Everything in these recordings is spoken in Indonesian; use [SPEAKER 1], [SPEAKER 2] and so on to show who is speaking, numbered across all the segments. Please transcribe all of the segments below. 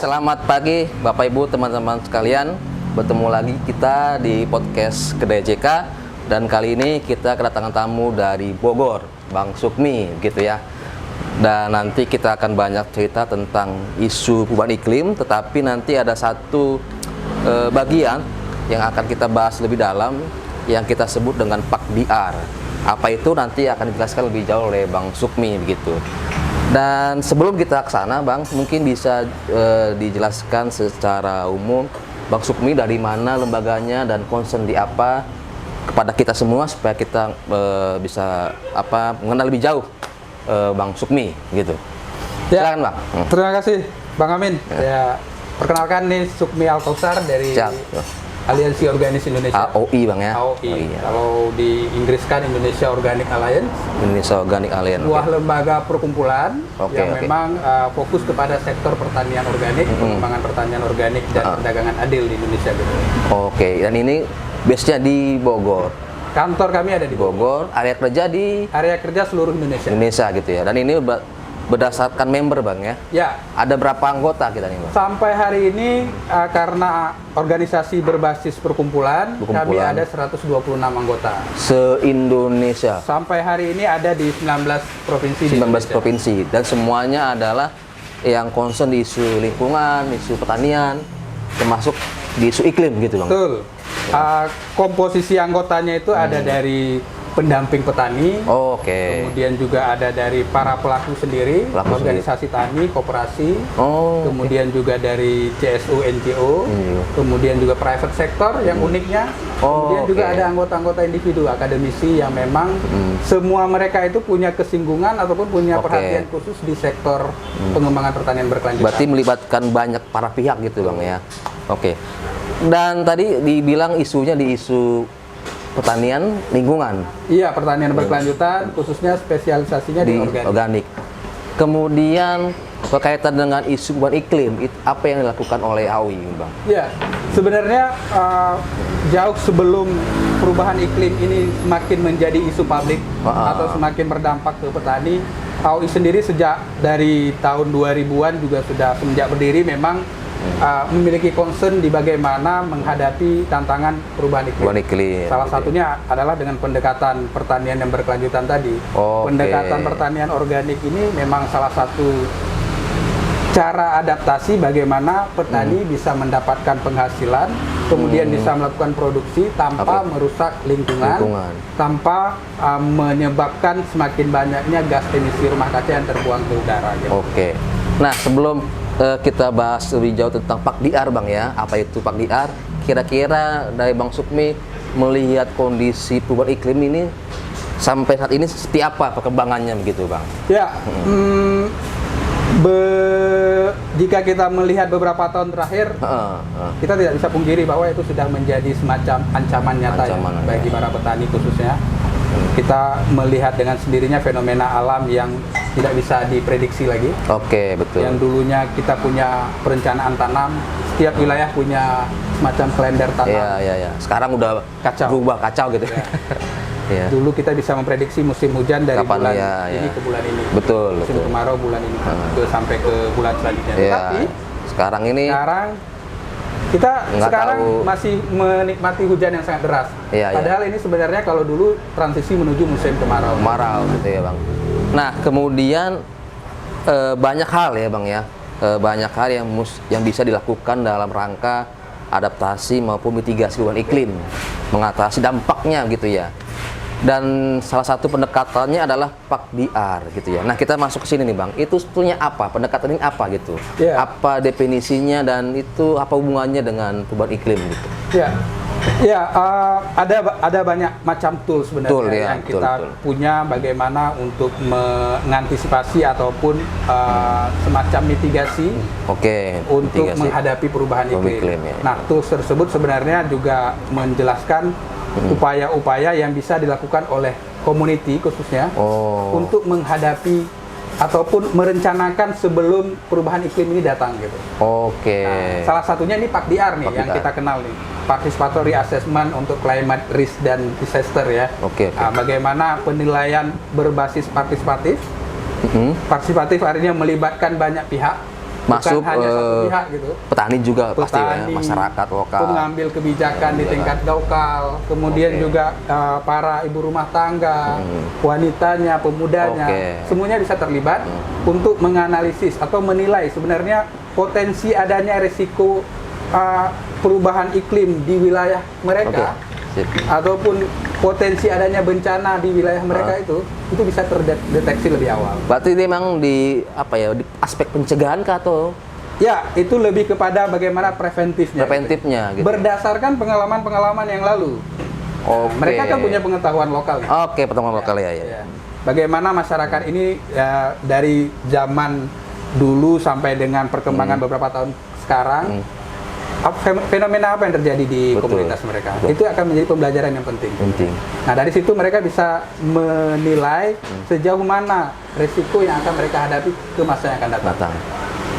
[SPEAKER 1] selamat pagi Bapak Ibu teman-teman sekalian. Bertemu lagi kita di podcast Kedai JK. Dan kali ini kita kedatangan tamu dari Bogor, Bang Sukmi gitu ya. Dan nanti kita akan banyak cerita tentang isu perubahan iklim. Tetapi nanti ada satu bagian yang akan kita bahas lebih dalam, yang kita sebut dengan PAKDR. Apa itu nanti akan dijelaskan lebih jauh oleh Bang Sukmi begitu. Dan sebelum kita ke sana, Bang, mungkin bisa dijelaskan secara umum Bang Sukmi dari mana lembaganya dan concern di apa kepada kita semua supaya kita bisa mengenal lebih jauh Bang Sukmi gitu.
[SPEAKER 2] Ya,
[SPEAKER 1] silakan Bang.
[SPEAKER 2] Terima kasih Bang Amin. Ya, perkenalkan nih Sukmi Alkausar dari Aliansi Organik Indonesia.
[SPEAKER 1] AOI Bang ya.
[SPEAKER 2] AOI. Ya. Kalau di Inggris kan Indonesia Organic Alliance.
[SPEAKER 1] Indonesia Organic Alliance.
[SPEAKER 2] Sebuah lembaga perkumpulan yang memang fokus kepada sektor pertanian organik, pengembangan pertanian organik dan perdagangan adil di Indonesia gitu.
[SPEAKER 1] Dan ini base-nya di Bogor.
[SPEAKER 2] Kantor kami ada di
[SPEAKER 1] Bogor, area kerja di
[SPEAKER 2] seluruh Indonesia.
[SPEAKER 1] Indonesia gitu ya. Dan ini berdasarkan member Bang ya?
[SPEAKER 2] Ya.
[SPEAKER 1] Ada berapa anggota kita nih Bang?
[SPEAKER 2] Sampai hari ini karena organisasi berbasis perkumpulan, kami ada 126 anggota.
[SPEAKER 1] Se-Indonesia?
[SPEAKER 2] Sampai hari ini ada di 19 provinsi
[SPEAKER 1] 19 provinsi. Dan semuanya adalah yang concern di isu lingkungan, isu pertanian, termasuk di isu iklim gitu Bang?
[SPEAKER 2] Betul. Komposisi anggotanya itu ada dari pendamping petani, kemudian juga ada dari para pelaku sendiri, organisasi tani, koperasi, kemudian juga dari CSO, NGO, kemudian juga private sector yang uniknya, kemudian juga ada anggota-anggota individu, akademisi yang memang semua mereka itu punya kesinggungan ataupun punya perhatian khusus di sektor pengembangan pertanian berkelanjutan.
[SPEAKER 1] Berarti melibatkan banyak para pihak gitu Bang ya. Dan tadi dibilang isunya di isu pertanian lingkungan.
[SPEAKER 2] Iya, pertanian berkelanjutan, khususnya spesialisasinya di organik.
[SPEAKER 1] Kemudian berkaitan dengan isu perubahan iklim, apa yang dilakukan oleh AOI, Bang?
[SPEAKER 2] Iya, sebenarnya jauh sebelum perubahan iklim ini semakin menjadi isu publik atau semakin berdampak ke petani, AOI sendiri sejak dari tahun 2000-an juga sudah semenjak berdiri memang memiliki concern di bagaimana menghadapi tantangan perubahan iklim. Salah satunya adalah dengan pendekatan pertanian yang berkelanjutan tadi. Pendekatan pertanian organik ini memang salah satu cara adaptasi bagaimana petani bisa mendapatkan penghasilan, kemudian bisa melakukan produksi tanpa merusak lingkungan, tanpa menyebabkan semakin banyaknya gas emisi rumah kaca yang terbuang ke udara. Gitu.
[SPEAKER 1] Nah, sebelum kita bahas lebih jauh tentang PAKDR Bang ya, apa itu PAKDR? Kira-kira dari Bang Sukmi melihat kondisi perubahan iklim ini sampai saat ini seperti apa perkembangannya begitu Bang?
[SPEAKER 2] Ya, jika kita melihat beberapa tahun terakhir, kita tidak bisa pungkiri bahwa itu sudah menjadi semacam ancaman nyata bagi para petani khususnya. Kita melihat dengan sendirinya fenomena alam yang tidak bisa diprediksi lagi.
[SPEAKER 1] Betul.
[SPEAKER 2] Yang dulunya kita punya perencanaan tanam, setiap wilayah punya semacam kalender tanam.
[SPEAKER 1] Sekarang udah berubah kacau gitu.
[SPEAKER 2] Dulu kita bisa memprediksi musim hujan dari bulan ini ke bulan ini. Musim kemarau bulan ini sampai ke bulan selanjutnya. Tapi
[SPEAKER 1] sekarang
[SPEAKER 2] kita sekarang masih menikmati hujan yang sangat deras. Padahal ini sebenarnya kalau dulu transisi menuju musim kemarau.
[SPEAKER 1] Gitu ya Bang. Nah, kemudian banyak hal ya Bang ya. Banyak hal yang bisa dilakukan dalam rangka adaptasi maupun mitigasi perubahan iklim, mengatasi dampaknya gitu ya. Dan salah satu pendekatannya adalah PAKDR gitu ya. Nah, kita masuk ke sini nih Bang. Itu sebetulnya apa? Pendekatan ini apa gitu? Apa definisinya dan itu apa hubungannya dengan perubahan iklim gitu?
[SPEAKER 2] Ada banyak macam tools sebenarnya yang kita punya bagaimana untuk mengantisipasi ataupun semacam mitigasi untuk menghadapi perubahan iklim. Nah, tools tersebut sebenarnya juga menjelaskan upaya-upaya yang bisa dilakukan oleh community khususnya untuk menghadapi ataupun merencanakan sebelum perubahan iklim ini datang gitu. Nah, salah satunya ini PAKDR nih yang kita kenal nih, Participatory Assessment untuk Climate Risk dan Disaster ya. Bagaimana penilaian berbasis partisipatif. Partisipatif artinya melibatkan banyak pihak
[SPEAKER 1] Masuk
[SPEAKER 2] bukan hanya satu pihak gitu.
[SPEAKER 1] petani juga pasti ya,
[SPEAKER 2] Petani,
[SPEAKER 1] masyarakat lokal.
[SPEAKER 2] pengambil kebijakan di tingkat lokal, kemudian juga para ibu rumah tangga, wanitanya, pemudanya, semuanya bisa terlibat untuk menganalisis atau menilai sebenarnya potensi adanya resiko perubahan iklim di wilayah mereka. Ataupun potensi adanya bencana di wilayah mereka itu bisa terdeteksi lebih awal.
[SPEAKER 1] Berarti ini memang di di aspek pencegahan kah atau?
[SPEAKER 2] Ya, itu lebih kepada bagaimana preventifnya.
[SPEAKER 1] Preventifnya gitu.
[SPEAKER 2] Berdasarkan pengalaman-pengalaman yang lalu. Mereka kan punya pengetahuan lokal.
[SPEAKER 1] Pengetahuan lokal ya.
[SPEAKER 2] Bagaimana masyarakat ini dari zaman dulu sampai dengan perkembangan beberapa tahun sekarang. Fenomena apa yang terjadi di komunitas mereka. Itu akan menjadi pembelajaran yang penting. Nah, dari situ mereka bisa menilai sejauh mana resiko yang akan mereka hadapi ke masa yang akan datang.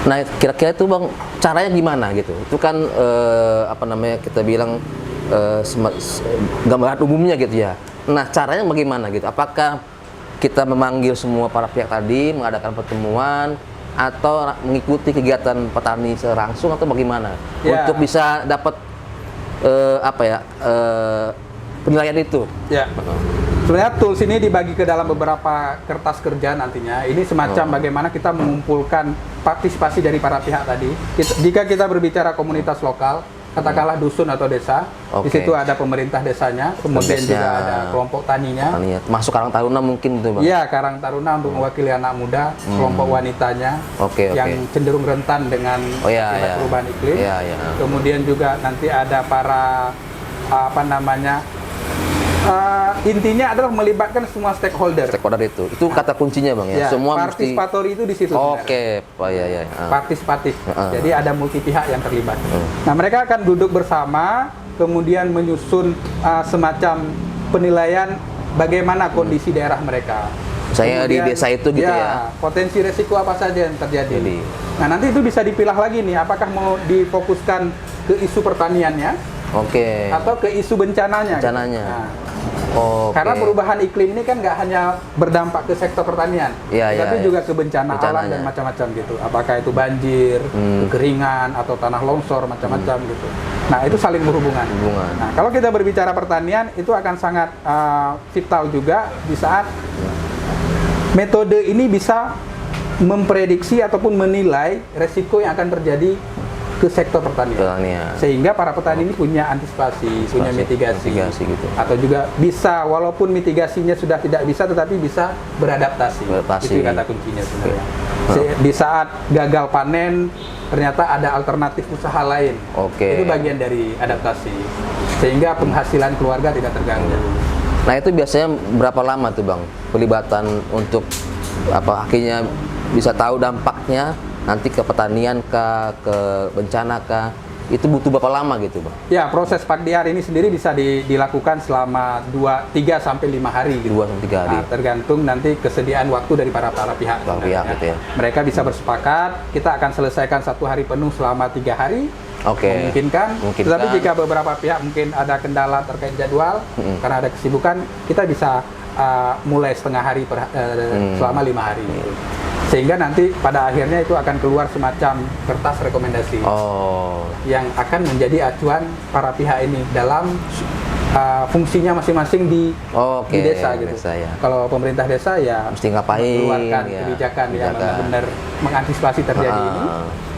[SPEAKER 1] Nah, kira-kira itu Bang, caranya gimana gitu? Itu kan kita bilang gambaran umumnya gitu ya. Nah, caranya bagaimana gitu? Apakah kita memanggil semua para pihak tadi, mengadakan pertemuan, atau mengikuti kegiatan petani langsung, atau bagaimana untuk bisa dapat penilaian itu? Ya.
[SPEAKER 2] Sebenarnya tools ini dibagi ke dalam beberapa kertas kerja nantinya. Ini semacam bagaimana kita mengumpulkan partisipasi dari para pihak tadi. Jika kita berbicara komunitas lokal, katakanlah dusun atau desa, di situ ada pemerintah desanya, kemudian juga ada kelompok taninya.
[SPEAKER 1] Masuk Karang Taruna mungkin itu Bang?
[SPEAKER 2] Iya, Karang Taruna untuk mewakili anak muda, kelompok wanitanya yang cenderung rentan dengan perubahan iklim. Kemudian juga nanti ada para intinya adalah melibatkan semua stakeholder.
[SPEAKER 1] Itu kata kuncinya Bang ya. Semua
[SPEAKER 2] partisipatori itu di situ. Partisipatif. Jadi ada multi pihak yang terlibat. Nah, mereka akan duduk bersama, kemudian menyusun semacam penilaian bagaimana kondisi daerah mereka.
[SPEAKER 1] Saya di desa itu gitu ya.
[SPEAKER 2] Potensi resiko apa saja yang terjadi. Nah, nanti itu bisa dipilah lagi nih, apakah mau difokuskan ke isu pertaniannya, atau ke isu bencananya. Karena perubahan iklim ini kan nggak hanya berdampak ke sektor pertanian, tapi juga ke bencana alam dan macam-macam gitu. Apakah itu banjir, kekeringan, atau tanah longsor, macam-macam gitu. Nah, itu saling berhubungan. Nah, kalau kita berbicara pertanian, itu akan sangat vital juga di saat metode ini bisa memprediksi ataupun menilai resiko yang akan terjadi ke sektor pertanian. Sehingga para petani ini punya antisipasi, punya mitigasi gitu. Atau juga bisa, walaupun mitigasinya sudah tidak bisa, tetapi bisa beradaptasi. Itu kata kuncinya sebenarnya. Di saat gagal panen, ternyata ada alternatif usaha lain. Itu bagian dari adaptasi. Sehingga penghasilan keluarga tidak terganggu.
[SPEAKER 1] Nah, itu biasanya berapa lama tuh Bang pelibatan untuk akhirnya bisa tahu dampaknya nanti ke pertanian kah, ke bencana kah, itu butuh berapa lama gitu Bang?
[SPEAKER 2] Ya, proses Pakdiar ini sendiri bisa dilakukan selama 3 sampai 5 hari gitu.
[SPEAKER 1] 2 sampai 3 hari.
[SPEAKER 2] Nah, tergantung nanti kesediaan waktu dari para pihak.
[SPEAKER 1] Gitu ya.
[SPEAKER 2] Mereka bisa bersepakat, kita akan selesaikan 1 hari penuh selama 3 hari. Memungkinkan. Tetapi jika beberapa pihak mungkin ada kendala terkait jadwal, karena ada kesibukan, kita bisa mulai setengah hari selama 5 hari. Sehingga nanti pada akhirnya itu akan keluar semacam kertas rekomendasi yang akan menjadi acuan para pihak ini dalam fungsinya masing-masing di desa gitu. Kalau pemerintah desa ya
[SPEAKER 1] mesti ngapain,
[SPEAKER 2] mengeluarkan kebijakan yang benar-benar mengantisipasi terjadi ini.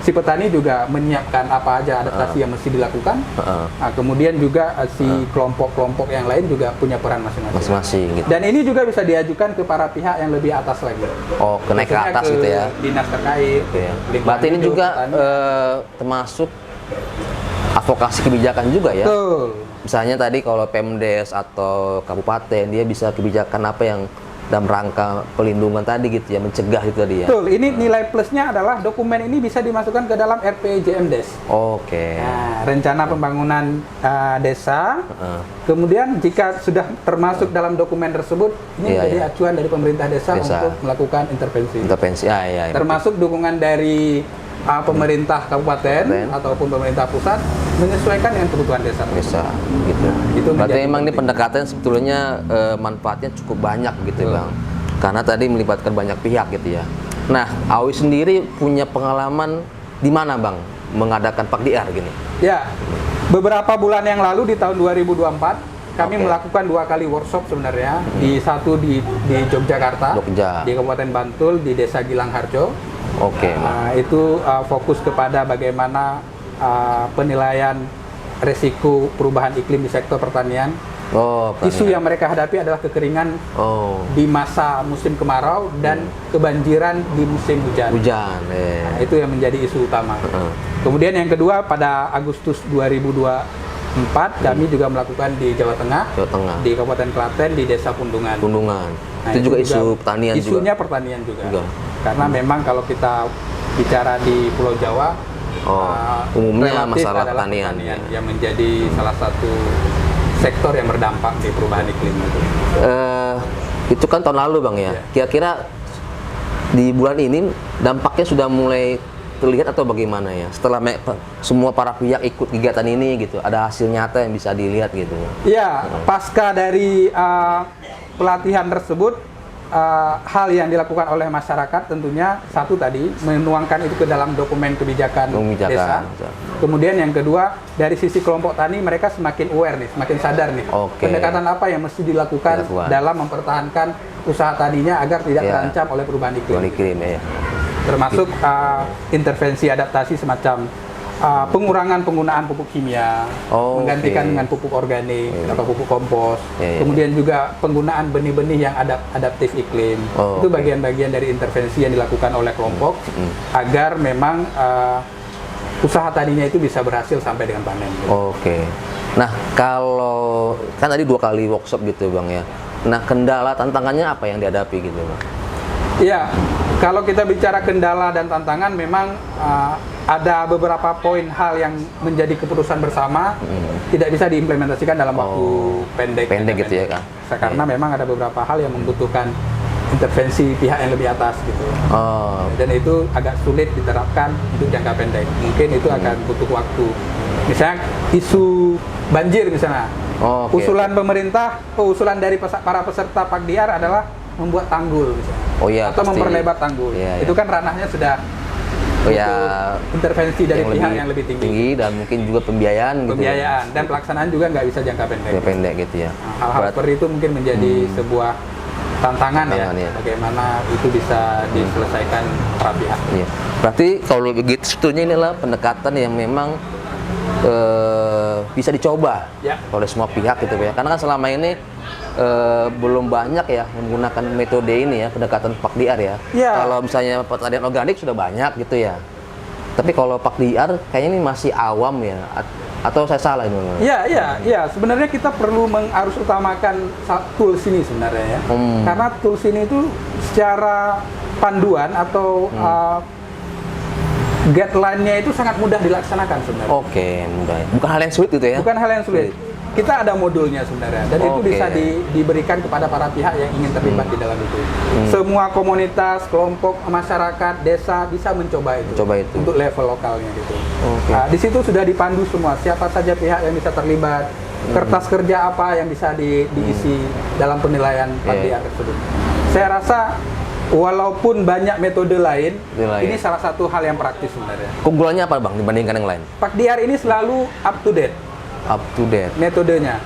[SPEAKER 2] Si petani juga menyiapkan apa aja adaptasi yang mesti dilakukan. Nah, kemudian juga si kelompok-kelompok yang lain juga punya peran masing-masing.
[SPEAKER 1] Gitu.
[SPEAKER 2] Dan ini juga bisa diajukan ke para pihak yang lebih atas lagi.
[SPEAKER 1] Naik ke atas gitu ya.
[SPEAKER 2] Dinas terkait.
[SPEAKER 1] Berarti ini juga termasuk advokasi kebijakan juga ya.
[SPEAKER 2] Betul.
[SPEAKER 1] Misalnya tadi kalau Pemdes atau kabupaten, dia bisa kebijakan apa yang dalam rangka pelindungan tadi gitu ya, mencegah itu tadi ya.
[SPEAKER 2] Betul, ini nilai plusnya adalah dokumen ini bisa dimasukkan ke dalam RPJMDes. Nah, rencana pembangunan desa. Kemudian jika sudah termasuk dalam dokumen tersebut, ini menjadi acuan dari pemerintah desa untuk melakukan intervensi. Termasuk dukungan dari pemerintah kabupaten ataupun pemerintah pusat menyesuaikan dengan kebutuhan desa.
[SPEAKER 1] Gitu. Itu berarti memang ini pendekatan sebetulnya manfaatnya cukup banyak gitu Bang. Karena tadi melibatkan banyak pihak gitu ya. Nah, Awi sendiri punya pengalaman di mana Bang mengadakan Pakdiar gini?
[SPEAKER 2] Ya, beberapa bulan yang lalu di tahun 2024 kami melakukan 2 kali workshop sebenarnya. Satu di Yogyakarta, di Kabupaten Bantul, di Desa Gilang Harjo. Itu fokus kepada bagaimana penilaian resiko perubahan iklim di sektor pertanian. Isu yang mereka hadapi adalah kekeringan di masa musim kemarau dan kebanjiran di musim hujan. Itu yang menjadi isu utama. Kemudian yang kedua, pada Agustus 2024 kami juga melakukan di Jawa Tengah, di Kabupaten Klaten, di Desa Pundungan.
[SPEAKER 1] Itu juga isu pertanian
[SPEAKER 2] isunya pertanian juga. Karena memang kalau kita bicara di Pulau Jawa,
[SPEAKER 1] umumnya masalah pertanian
[SPEAKER 2] yang menjadi salah satu sektor yang berdampak di perubahan iklim itu.
[SPEAKER 1] Itu kan tahun lalu Bang ya. Kira-kira di bulan ini dampaknya sudah mulai terlihat atau bagaimana ya? Setelah semua para pihak ikut kegiatan ini gitu, ada hasil nyata yang bisa dilihat gitu.
[SPEAKER 2] Ya, pasca dari pelatihan tersebut, hal yang dilakukan oleh masyarakat tentunya satu tadi menuangkan itu ke dalam dokumen kebijakan desa. Kemudian yang kedua, dari sisi kelompok tani mereka semakin aware nih, semakin sadar nih. Pendekatan apa yang mesti dilakukan dalam mempertahankan usaha taninya agar tidak terancam oleh perubahan iklim. Termasuk intervensi adaptasi semacam pengurangan penggunaan pupuk kimia, menggantikan dengan pupuk organik atau pupuk kompos. Kemudian juga penggunaan benih-benih yang adaptif iklim. Itu bagian-bagian dari intervensi yang dilakukan oleh kelompok agar memang usaha taninya itu bisa berhasil sampai dengan panen.
[SPEAKER 1] Nah, kalau kan tadi 2 kali workshop gitu Bang ya. Nah, kendala tantangannya apa yang dihadapi gitu Bang?
[SPEAKER 2] Ya, kalau kita bicara kendala dan tantangan memang ada beberapa poin hal yang menjadi keputusan bersama tidak bisa diimplementasikan dalam waktu pendek
[SPEAKER 1] gitu ya kan?
[SPEAKER 2] Karena memang ada beberapa hal yang membutuhkan intervensi pihak yang lebih atas gitu. Dan itu agak sulit diterapkan untuk jangka pendek. Mungkin itu akan butuh waktu. Misalnya isu banjir misalnya. Usulan pemerintah, usulan dari para peserta Pakdiar adalah membuat tanggul misalnya. Atau memperlebar tanggul. Itu kan ranahnya sudah intervensi dari pihak yang lebih tinggi
[SPEAKER 1] dan mungkin juga pembiayaan
[SPEAKER 2] dan pelaksanaan juga nggak bisa jangka pendek
[SPEAKER 1] gitu ya.
[SPEAKER 2] Hal-hal seperti itu mungkin menjadi sebuah tantangan ya. Bagaimana itu bisa diselesaikan para pihak.
[SPEAKER 1] Berarti kalau begitu sebetulnya inilah pendekatan yang memang bisa dicoba oleh semua pihak gitu ya. Karena kan selama ini belum banyak ya menggunakan metode ini ya, pendekatan Pakdiar ya. Kalau misalnya pertanian organik sudah banyak gitu ya. Tapi kalau Pakdiar kayaknya ini masih awam ya. Atau saya salah ini?
[SPEAKER 2] Iya. Sebenarnya kita perlu harus utamakan tools ini sebenarnya ya. Karena tools ini itu secara panduan atau guideline-nya itu sangat mudah dilaksanakan sebenarnya.
[SPEAKER 1] Mudah. Bukan hal yang sulit gitu ya?
[SPEAKER 2] Bukan hal yang sulit. Kita ada modulnya sebenarnya, dan itu bisa diberikan kepada para pihak yang ingin terlibat di dalam itu. Semua komunitas, kelompok, masyarakat, desa bisa mencoba itu untuk level lokalnya gitu. Di situ sudah dipandu semua, siapa saja pihak yang bisa terlibat, kertas kerja apa yang bisa diisi dalam penilaian Pakdiar tersebut. Saya rasa walaupun banyak metode lain, ini salah satu hal yang praktis sebenarnya.
[SPEAKER 1] Keunggulannya apa Bang dibandingkan yang lain?
[SPEAKER 2] Pakdiar ini selalu up to date metodenya.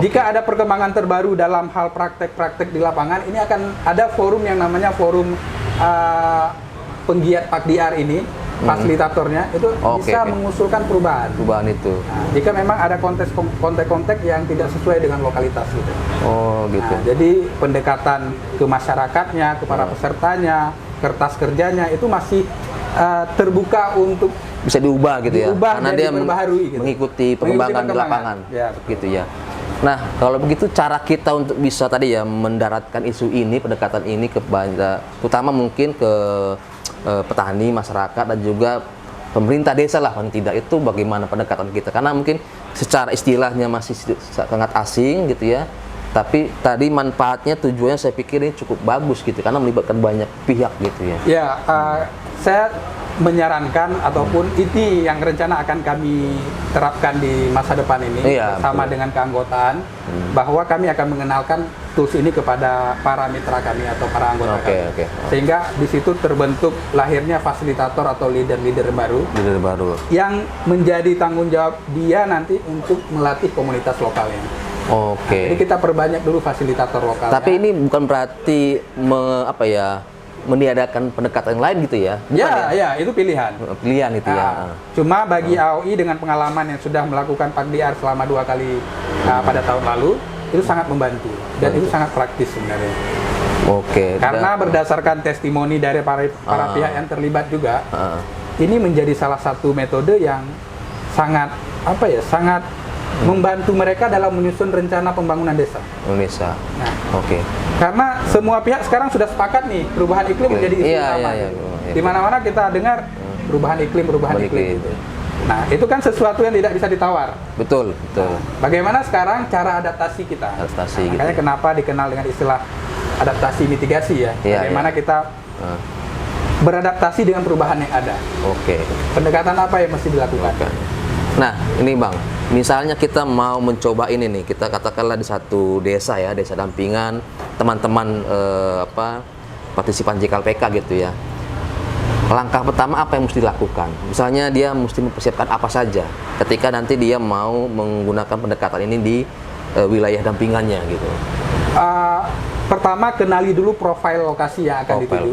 [SPEAKER 2] Jika ada perkembangan terbaru dalam hal praktek-praktek di lapangan, ini akan ada forum yang namanya forum penggiat Pakdiar ini, fasilitatornya itu bisa mengusulkan perubahan itu. Jika memang ada kontek-kontek yang tidak sesuai dengan lokalitas gitu. Jadi pendekatan ke masyarakatnya, ke para pesertanya, kertas kerjanya itu masih terbuka untuk
[SPEAKER 1] bisa diubah gitu ya, karena dia mengikuti perkembangan di lapangan gitu ya. Nah, kalau begitu cara kita untuk bisa tadi ya mendaratkan isu ini, pendekatan ini terutama mungkin ke petani, masyarakat dan juga pemerintah desa lah paling tidak, itu bagaimana pendekatan kita? Karena mungkin secara istilahnya masih sangat asing gitu ya. Tapi tadi manfaatnya, tujuannya saya pikir ini cukup bagus gitu, karena melibatkan banyak pihak gitu ya.
[SPEAKER 2] Saya menyarankan ataupun ini yang rencana akan kami terapkan di masa depan ini bersama dengan keanggotaan, bahwa kami akan mengenalkan tools ini kepada para mitra kami atau para anggota kami.
[SPEAKER 1] Oke.
[SPEAKER 2] Sehingga di situ terbentuk lahirnya fasilitator atau leader-leader baru
[SPEAKER 1] Leader baru.
[SPEAKER 2] yang menjadi tanggung jawab dia nanti untuk melatih komunitas lokalnya.
[SPEAKER 1] Oke.
[SPEAKER 2] Jadi kita perbanyak dulu fasilitator lokal.
[SPEAKER 1] Tapi ini bukan berarti meniadakan pendekatan lain gitu ya? Bukan
[SPEAKER 2] ya, itu pilihan.
[SPEAKER 1] Pilihan itu ya.
[SPEAKER 2] Cuma bagi AOI dengan pengalaman yang sudah melakukan PAGDR selama 2 kali pada tahun lalu, itu sangat membantu dan itu sangat praktis sebenarnya.
[SPEAKER 1] Oke.
[SPEAKER 2] Karena berdasarkan testimoni dari para pihak yang terlibat juga, ini menjadi salah satu metode yang sangat sangat membantu mereka dalam menyusun rencana pembangunan desa
[SPEAKER 1] Indonesia.
[SPEAKER 2] Nah,
[SPEAKER 1] Oke.
[SPEAKER 2] karena semua pihak sekarang sudah sepakat nih perubahan iklim menjadi isu utama.
[SPEAKER 1] Iya.
[SPEAKER 2] Di mana-mana kita dengar perubahan iklim. Gitu. Nah, itu kan sesuatu yang tidak bisa ditawar.
[SPEAKER 1] Betul.
[SPEAKER 2] Bagaimana sekarang cara adaptasi kita?
[SPEAKER 1] Adaptasi
[SPEAKER 2] Makanya
[SPEAKER 1] gitu.
[SPEAKER 2] kenapa dikenal dengan istilah adaptasi mitigasi ya.
[SPEAKER 1] Iya,
[SPEAKER 2] Bagaimana kita beradaptasi dengan perubahan yang ada.
[SPEAKER 1] Oke.
[SPEAKER 2] Pendekatan apa yang mesti dilakukan?
[SPEAKER 1] Nah, ini Bang, misalnya kita mau mencoba ini nih, kita katakanlah di satu desa ya, desa dampingan, teman-teman partisipan JKLPK gitu ya. Langkah pertama apa yang mesti dilakukan? Misalnya dia mesti mempersiapkan apa saja ketika nanti dia mau menggunakan pendekatan ini di wilayah dampingannya gitu.
[SPEAKER 2] Pertama kenali dulu profil lokasi yang akan dituju.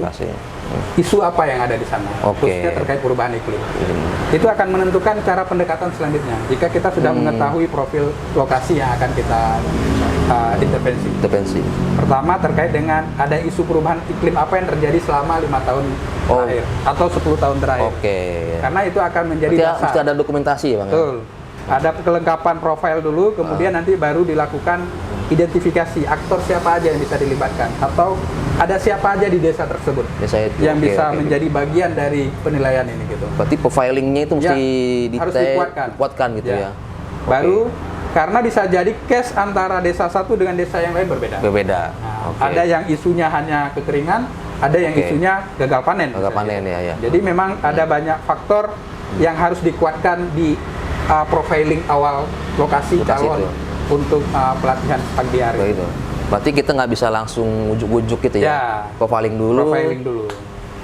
[SPEAKER 2] Isu apa yang ada di sana, khususnya terkait perubahan iklim. Itu akan menentukan cara pendekatan selanjutnya. Jika kita sudah mengetahui profil lokasi yang akan kita intervensi. Pertama terkait dengan ada isu perubahan iklim apa yang terjadi selama 5 tahun terakhir atau 10 tahun terakhir. Karena itu akan menjadi dasar.
[SPEAKER 1] Mesti ada dokumentasi Bang.
[SPEAKER 2] Betul. Ada kelengkapan profil dulu, kemudian nanti baru dilakukan identifikasi aktor siapa aja yang bisa dilibatkan atau ada siapa aja di desa tersebut yang bisa menjadi bagian dari penilaian ini gitu.
[SPEAKER 1] Berarti profilingnya itu mesti
[SPEAKER 2] harus dikuatkan
[SPEAKER 1] gitu ya.
[SPEAKER 2] Baru karena bisa jadi case antara desa satu dengan desa yang lain berbeda. Nah, ada yang isunya hanya kekeringan, ada yang isunya gagal panen.
[SPEAKER 1] Ya.
[SPEAKER 2] Jadi memang ada banyak faktor yang harus dikuatkan di profiling awal lokasi calon untuk pelatihan PAGDR
[SPEAKER 1] itu. Berarti kita nggak bisa langsung ujuk-ujuk gitu ya. Profiling dulu.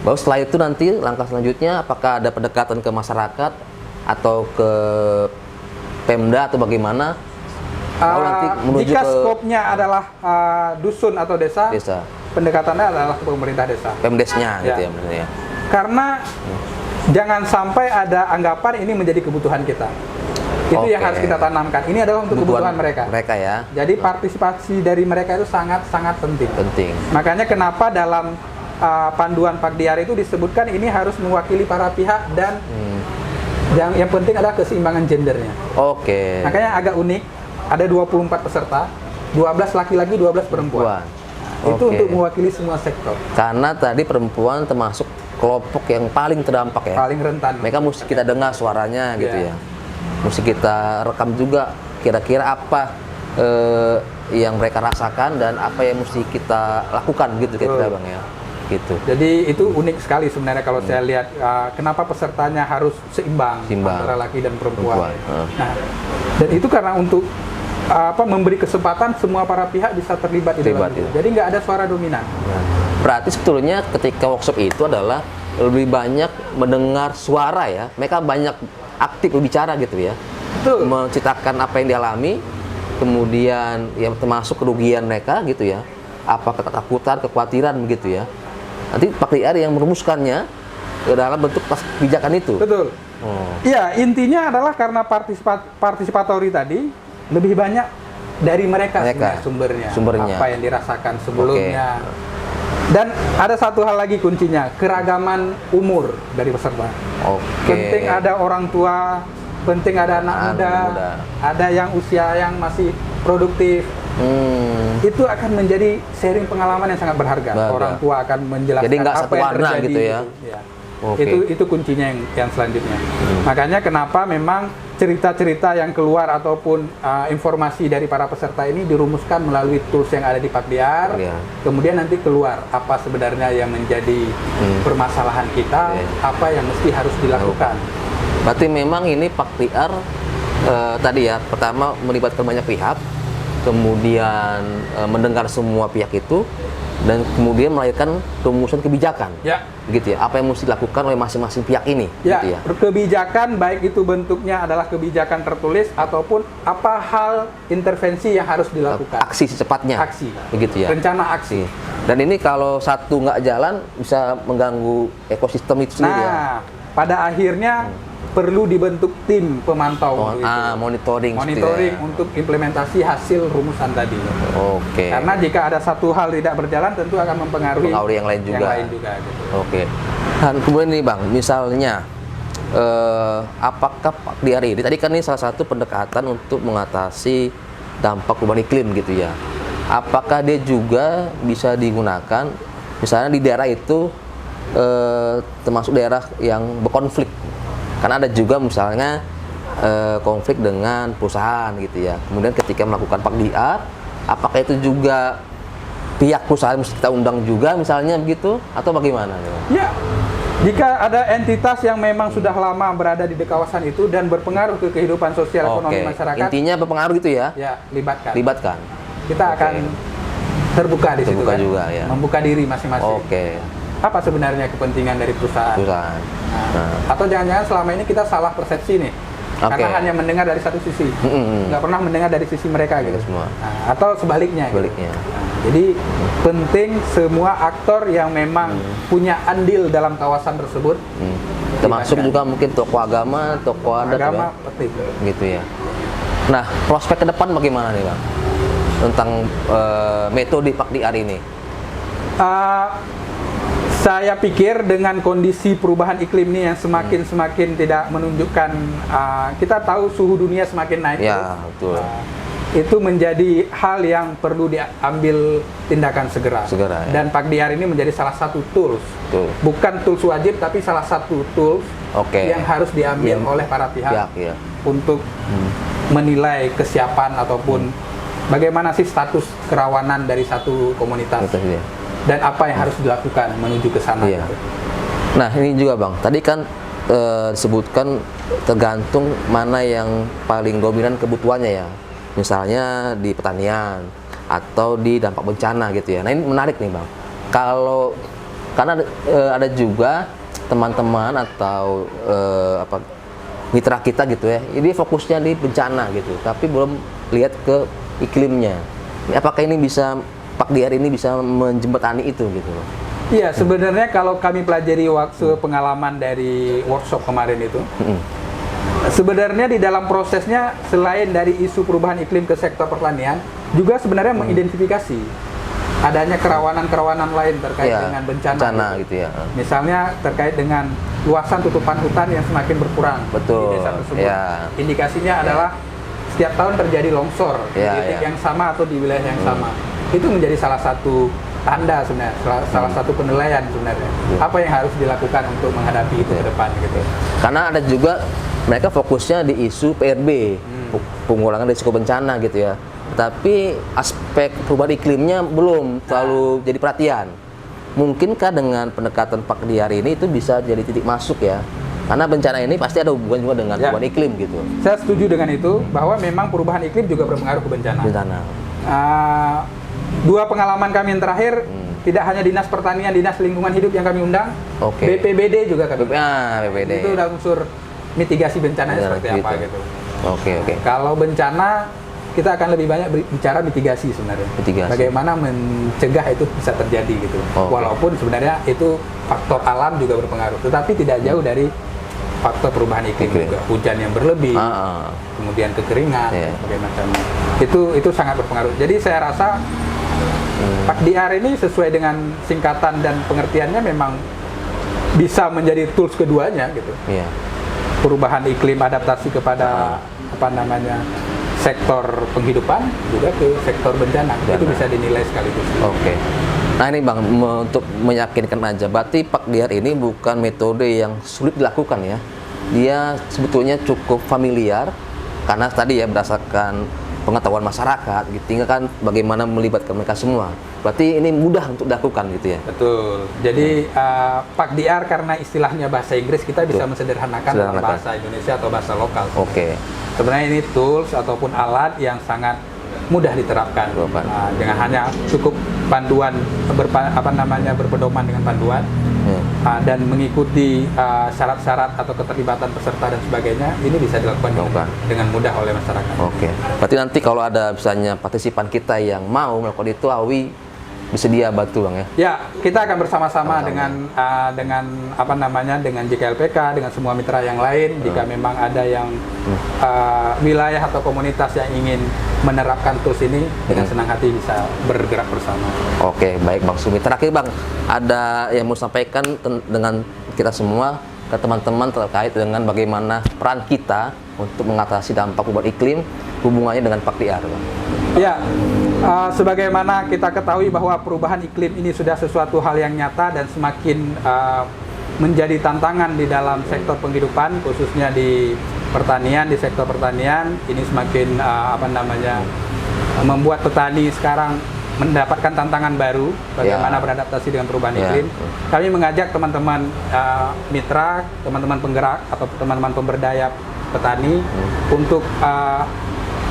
[SPEAKER 1] Baru setelah itu nanti langkah selanjutnya apakah ada pendekatan ke masyarakat atau ke Pemda atau bagaimana? Nanti menuju
[SPEAKER 2] jika skopnya adalah dusun atau desa, pendekatannya adalah ke pemerintah desa.
[SPEAKER 1] Pemdesnya gitu ya maksudnya.
[SPEAKER 2] Karena jangan sampai ada anggapan ini menjadi kebutuhan kita. Itu yang harus kita tanamkan. Ini adalah untuk kebutuhan mereka.
[SPEAKER 1] Ya.
[SPEAKER 2] Jadi partisipasi dari mereka itu sangat-sangat penting. Makanya kenapa dalam panduan PAGDR itu disebutkan ini harus mewakili para pihak dan yang penting adalah keseimbangan gendernya. Makanya agak unik, ada 24 peserta, 12 laki-laki, 12 perempuan. Itu untuk mewakili semua sektor.
[SPEAKER 1] Karena tadi perempuan termasuk kelompok yang paling terdampak ya.
[SPEAKER 2] Paling rentan.
[SPEAKER 1] Mereka mesti kita dengar suaranya gitu ya. Mesti kita rekam juga kira-kira apa yang mereka rasakan dan apa yang mesti kita lakukan gitu kira-kira Bang ya. Gitu.
[SPEAKER 2] Jadi itu unik sekali sebenarnya kalau saya lihat kenapa pesertanya harus seimbang antara laki dan perempuan. Nah, dan itu karena untuk memberi kesempatan semua para pihak bisa terlibat di dalam itu. Jadi nggak ada suara dominan.
[SPEAKER 1] Berarti sebetulnya ketika workshop itu adalah lebih banyak mendengar suara ya. Mereka banyak aktif berbicara gitu ya.
[SPEAKER 2] Betul.
[SPEAKER 1] Menceritakan apa yang dialami, kemudian yang termasuk kerugian mereka gitu ya. Apa ketakutan, kekhawatiran begitu ya. Nanti PAGDR yang merumuskannya dalam bentuk kebijakan itu.
[SPEAKER 2] Betul. Iya, intinya adalah karena partisipatori tadi lebih banyak dari mereka. Sumbernya. Apa yang dirasakan sebelumnya. Dan ada satu hal lagi kuncinya, keragaman umur dari peserta. Penting ada orang tua, penting ada anak muda, ada yang usia yang masih produktif. Itu akan menjadi sharing pengalaman yang sangat berharga. Orang tua akan menjelaskan
[SPEAKER 1] jadi nggak
[SPEAKER 2] apa
[SPEAKER 1] satu
[SPEAKER 2] yang
[SPEAKER 1] warna
[SPEAKER 2] terjadi
[SPEAKER 1] gitu ya.
[SPEAKER 2] Itu kuncinya yang selanjutnya. Makanya kenapa memang cerita-cerita yang keluar ataupun informasi dari para peserta ini dirumuskan melalui tools yang ada di PAGDR. Kemudian nanti keluar apa sebenarnya yang menjadi permasalahan kita, apa yang mesti harus dilakukan.
[SPEAKER 1] Berarti memang ini PAGDR tadi ya, pertama melibatkan banyak pihak, kemudian mendengar semua pihak itu, dan kemudian melahirkan rumusan kebijakan.
[SPEAKER 2] Ya.
[SPEAKER 1] Begitu ya. Apa yang mesti dilakukan oleh masing-masing pihak ini?
[SPEAKER 2] Ya,
[SPEAKER 1] gitu ya.
[SPEAKER 2] kebijakan baik itu bentuknya adalah kebijakan tertulis ataupun apa hal intervensi yang harus dilakukan.
[SPEAKER 1] Aksi secepatnya.
[SPEAKER 2] Aksi.
[SPEAKER 1] Begitu ya.
[SPEAKER 2] Rencana aksi.
[SPEAKER 1] Dan ini kalau satu nggak jalan bisa mengganggu ekosistem itu sendiri ya.
[SPEAKER 2] Nah, pada akhirnya perlu dibentuk tim pemantau
[SPEAKER 1] monitoring
[SPEAKER 2] ya. Untuk implementasi hasil rumusan tadi.
[SPEAKER 1] Oke.
[SPEAKER 2] Karena jika ada satu hal tidak berjalan tentu akan mempengaruhi
[SPEAKER 1] yang lain juga.
[SPEAKER 2] Gitu.
[SPEAKER 1] Oke. Dan kemudian nih Bang, misalnya apakah di hari ini tadi kan ini salah satu pendekatan untuk mengatasi dampak perubahan iklim gitu ya. Apakah dia juga bisa digunakan misalnya di daerah itu termasuk daerah yang berkonflik? Karena ada juga misalnya konflik dengan perusahaan gitu ya. Kemudian ketika melakukan PAKDIAR, apakah itu juga pihak perusahaan mesti kita undang juga misalnya begitu atau bagaimana?
[SPEAKER 2] Ya, jika ada entitas yang memang sudah lama berada di kawasan itu dan berpengaruh ke kehidupan sosial ekonomi masyarakat.
[SPEAKER 1] Intinya berpengaruh gitu ya?
[SPEAKER 2] Ya, libatkan. Kita akan terbuka di situ kan?
[SPEAKER 1] Juga, ya.
[SPEAKER 2] Membuka diri masing-masing.
[SPEAKER 1] Oke.
[SPEAKER 2] Apa sebenarnya kepentingan dari perusahaan? Atau jangan-jangan selama ini kita salah persepsi nih, karena hanya mendengar dari satu sisi, nggak pernah mendengar dari sisi mereka gitu. Atau sebaliknya. Gitu. Jadi penting semua aktor yang memang punya andil dalam kawasan tersebut,
[SPEAKER 1] termasuk juga mungkin tokoh agama, tokoh adat,
[SPEAKER 2] penting.
[SPEAKER 1] Gitu ya. Nah, prospek ke depan bagaimana nih Bang? Tentang metode PAKDIAR ini?
[SPEAKER 2] Saya pikir dengan kondisi perubahan iklim ini yang semakin tidak menunjukkan, kita tahu suhu dunia semakin naik.
[SPEAKER 1] Ya, betul.
[SPEAKER 2] Itu menjadi hal yang perlu diambil tindakan segera.
[SPEAKER 1] Ya.
[SPEAKER 2] Dan PAKDIAR ini menjadi salah satu tools. Bukan tools wajib, tapi salah satu tools yang harus diambil oleh para pihak untuk menilai kesiapan ataupun bagaimana sih status kerawanan dari satu komunitas. Dan apa yang harus dilakukan menuju ke sana. Gitu.
[SPEAKER 1] Nah ini juga Bang, tadi kan disebutkan tergantung mana yang paling dominan kebutuhannya ya. Misalnya di pertanian atau di dampak bencana gitu ya. Nah ini menarik nih Bang. Karena ada juga teman-teman atau mitra kita gitu ya. Ini fokusnya di bencana gitu, tapi belum lihat ke iklimnya. Apakah ini bisa PAKDIAR ini bisa menjembatani itu gitu loh?
[SPEAKER 2] Iya, sebenarnya kalau kami pelajari waktu pengalaman dari workshop kemarin itu, sebenarnya di dalam prosesnya selain dari isu perubahan iklim ke sektor pertanian, juga sebenarnya mengidentifikasi adanya kerawanan-kerawanan lain terkait dengan bencana gitu ya. Misalnya terkait dengan luasan tutupan hutan yang semakin berkurang di desa tersebut. Indikasinya adalah setiap tahun terjadi longsor di titik yang sama atau di wilayah yang sama. Itu menjadi salah satu tanda sebenarnya, salah satu penilaian sebenarnya. Apa yang harus dilakukan untuk menghadapi itu ke depan gitu.
[SPEAKER 1] Karena ada juga mereka fokusnya di isu PRB, pengurangan risiko bencana gitu ya. Tapi aspek perubahan iklimnya belum terlalu jadi perhatian. Mungkinkah dengan pendekatan PAKDIAR ini itu bisa jadi titik masuk ya? Karena bencana ini pasti ada hubungan juga dengan perubahan iklim gitu.
[SPEAKER 2] Saya setuju dengan itu, bahwa memang perubahan iklim juga berpengaruh ke bencana. Dua pengalaman kami yang terakhir, tidak hanya Dinas Pertanian, Dinas Lingkungan Hidup yang kami undang, BPBD juga kami undang.
[SPEAKER 1] BPBD.
[SPEAKER 2] Itu udah unsur mitigasi bencananya seperti apa gitu. Kalau bencana, kita akan lebih banyak bicara mitigasi sebenarnya. Bagaimana mencegah itu bisa terjadi gitu. Walaupun sebenarnya itu faktor alam juga berpengaruh, tetapi tidak jauh dari faktor perubahan iklim juga. Hujan yang berlebih, kemudian kekeringan, bagaimana itu sangat berpengaruh. Jadi saya rasa PAKDIAR ini sesuai dengan singkatan dan pengertiannya memang bisa menjadi tools keduanya gitu. Perubahan iklim, adaptasi kepada sektor penghidupan, juga ke sektor bencana. Itu bisa dinilai sekaligus.
[SPEAKER 1] Nah ini Bang, untuk meyakinkan aja, berarti PAKDIAR ini bukan metode yang sulit dilakukan ya. Dia sebetulnya cukup familiar, karena tadi ya berdasarkan pengetahuan masyarakat, gitu. Tinggal kan bagaimana melibatkan mereka semua. Berarti ini mudah untuk dilakukan gitu ya.
[SPEAKER 2] Betul. Jadi PAKDIAR karena istilahnya bahasa Inggris, kita bisa mensederhanakan dalam bahasa Indonesia atau bahasa lokal. Sebenarnya ini tools ataupun alat yang sangat mudah diterapkan. Dengan hanya cukup panduan berpedoman dengan panduan dan mengikuti syarat-syarat atau keterlibatan peserta dan sebagainya, ini bisa dilakukan dengan mudah oleh masyarakat.
[SPEAKER 1] Oke. Berarti nanti kalau ada misalnya partisipan kita yang mau melakukan itu, AWI bersedia bantu Bang ya?
[SPEAKER 2] Ya, kita akan bersama-sama dengan dengan JKLPK, dengan semua mitra yang lain. Jika memang ada yang wilayah atau komunitas yang ingin menerapkan tools ini, dengan senang hati bisa bergerak bersama.
[SPEAKER 1] Oke, baik Bang Sukmi. Terakhir Bang, ada yang mau sampaikan dengan kita semua ke teman-teman terkait dengan bagaimana peran kita untuk mengatasi dampak perubahan iklim, hubungannya dengan PAKDIAR, Bang?
[SPEAKER 2] Ya, sebagaimana kita ketahui bahwa perubahan iklim ini sudah sesuatu hal yang nyata dan semakin menjadi tantangan di dalam sektor penghidupan, khususnya di pertanian, di sektor pertanian. Ini semakin membuat petani sekarang mendapatkan tantangan baru bagaimana beradaptasi dengan perubahan iklim. Kami mengajak teman-teman mitra, teman-teman penggerak atau teman-teman pemberdaya petani untuk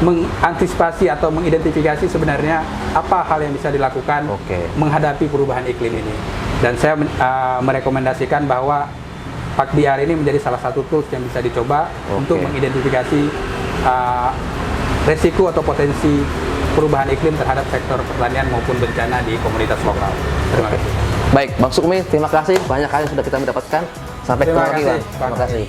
[SPEAKER 2] mengantisipasi atau mengidentifikasi sebenarnya apa hal yang bisa dilakukan menghadapi perubahan iklim ini. Dan saya merekomendasikan bahwa PAKDIAR ini menjadi salah satu tools yang bisa dicoba untuk mengidentifikasi resiko atau potensi perubahan iklim terhadap sektor pertanian maupun bencana di komunitas lokal. Terima kasih.
[SPEAKER 1] Baik, Bang Sukmi, terima kasih. Banyak hal yang sudah kita mendapatkan. Sampai ketemu lagi, Bang. Terima kasih.